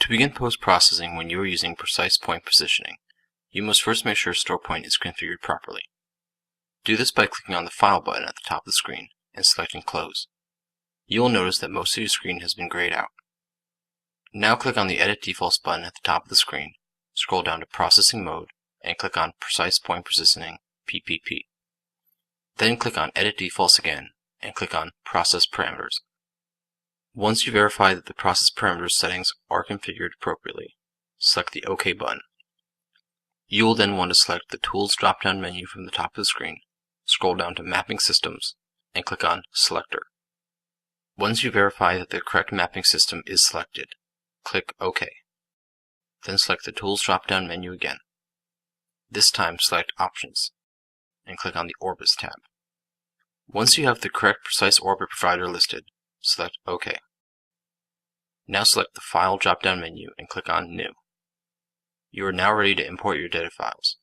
To begin post-processing when you are using precise point positioning, you must first make sure Starpoint is configured properly. Do this by clicking on the File button at the top of the screen and selecting Close. You will notice that most of your screen has been grayed out. Now click on the Edit Defaults button at the top of the screen, scroll down to Processing Mode, and click on Precise Point Positioning PPP. Then click on Edit Defaults again, and click on Process Parameters. Once you verify that the process parameters settings are configured appropriately, select the OK button. You will then want to select the Tools drop-down menu from the top of the screen, scroll down to Mapping Systems, and click on Selector. Once you verify that the correct mapping system is selected, click OK. Then select the Tools drop-down menu again. This time select Options, and click on the Orbits tab. Once you have the correct precise orbit provider listed, select OK. Now select the File drop-down menu and click on New. You are now ready to import your data files.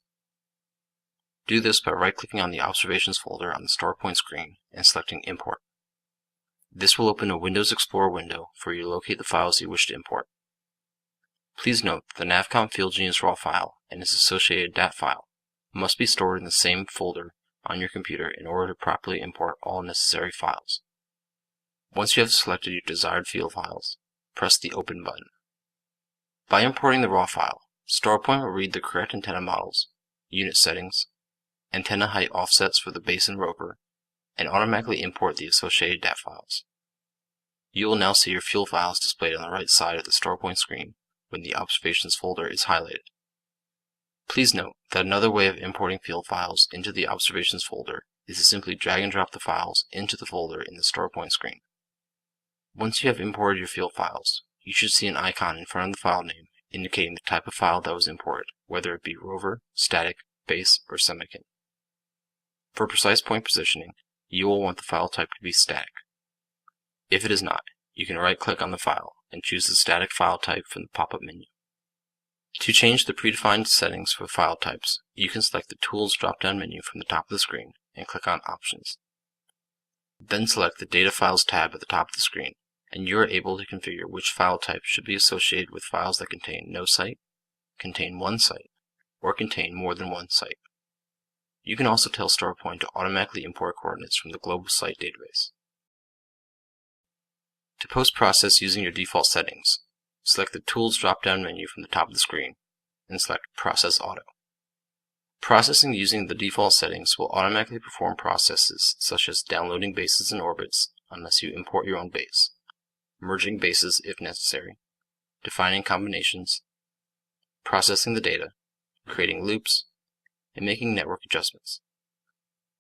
Do this by right-clicking on the Observations folder on the Starpoint screen and selecting Import. This will open a Windows Explorer window for you to locate the files you wish to import. Please note that the NavCom FieldGenius RAW file and its associated DAT file must be stored in the same folder on your computer in order to properly import all necessary files. Once you have selected your desired field files, press the Open button. By importing the RAW file, Starpoint will read the correct antenna models, unit settings, antenna height offsets for the base and rover, and automatically import the associated DAT files. You will now see your field files displayed on the right side of the Starpoint screen when the Observations folder is highlighted. Please note that another way of importing field files into the Observations folder is to simply drag and drop the files into the folder in the Starpoint screen. Once you have imported your field files, you should see an icon in front of the file name indicating the type of file that was imported, whether it be rover, static, base, or semikin. For precise point positioning, you will want the file type to be static. If it is not, you can right-click on the file and choose the static file type from the pop-up menu. To change the predefined settings for file types, you can select the Tools drop-down menu from the top of the screen and click on Options. Then select the Data Files tab at the top of the screen, and you are able to configure which file type should be associated with files that contain no site, contain one site, or contain more than one site. You can also tell Starpoint to automatically import coordinates from the global site database. To post-process using your default settings, select the Tools drop-down menu from the top of the screen and select Process Auto. Processing using the default settings will automatically perform processes such as downloading bases and orbits unless you import your own base, merging bases if necessary, defining combinations, processing the data, creating loops, and making network adjustments.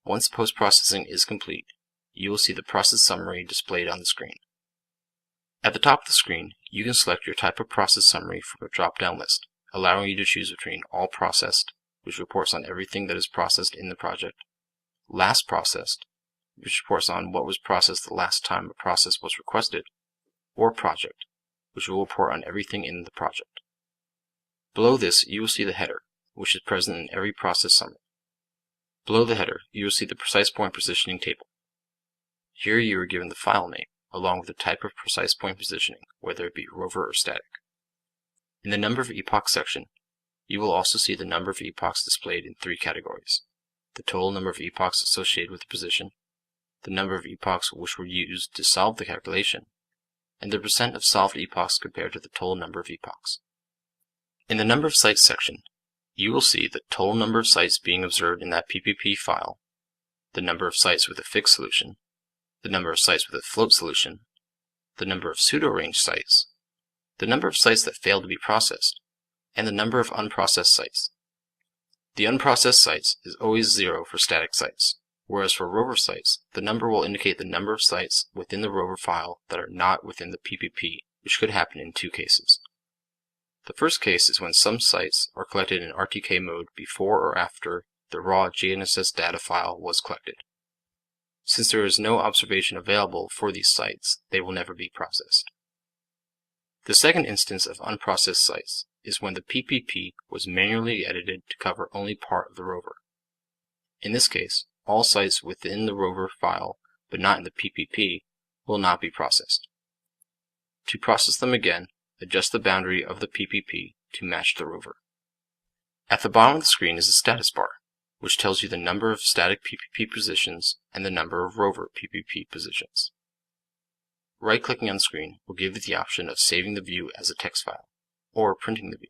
Once post-processing is complete, you will see the process summary displayed on the screen. At the top of the screen, you can select your type of process summary from a drop-down list, allowing you to choose between All Processed, which reports on everything that is processed in the project, Last Processed, which reports on what was processed the last time a process was requested, or Project, which will report on everything in the project. Below this, you will see the header, which is present in every process summary. Below the header, you will see the precise point positioning table. Here you are given the file name, along with the type of precise point positioning, whether it be rover or static. In the Number of Epochs section, you will also see the number of epochs displayed in three categories: the total number of epochs associated with the position, the number of epochs which were used to solve the calculation, and the percent of solved epochs compared to the total number of epochs. In the Number of Sites section, you will see the total number of sites being observed in that PPP file, the number of sites with a fixed solution, the number of sites with a float solution, the number of pseudo-range sites, the number of sites that failed to be processed, and the number of unprocessed sites. The unprocessed sites is always 0 for static sites, whereas for rover sites, the number will indicate the number of sites within the rover file that are not within the PPP, which could happen in two cases. The first case is when some sites are collected in RTK mode before or after the raw GNSS data file was collected. Since there is no observation available for these sites, they will never be processed. The second instance of unprocessed sites is when the PPP was manually edited to cover only part of the rover. In this case, all sites within the rover file, but not in the PPP, will not be processed. To process them again, adjust the boundary of the PPP to match the rover. At the bottom of the screen is a status bar, which tells you the number of static PPP positions and the number of rover PPP positions. Right-clicking on the screen will give you the option of saving the view as a text file, or printing the view.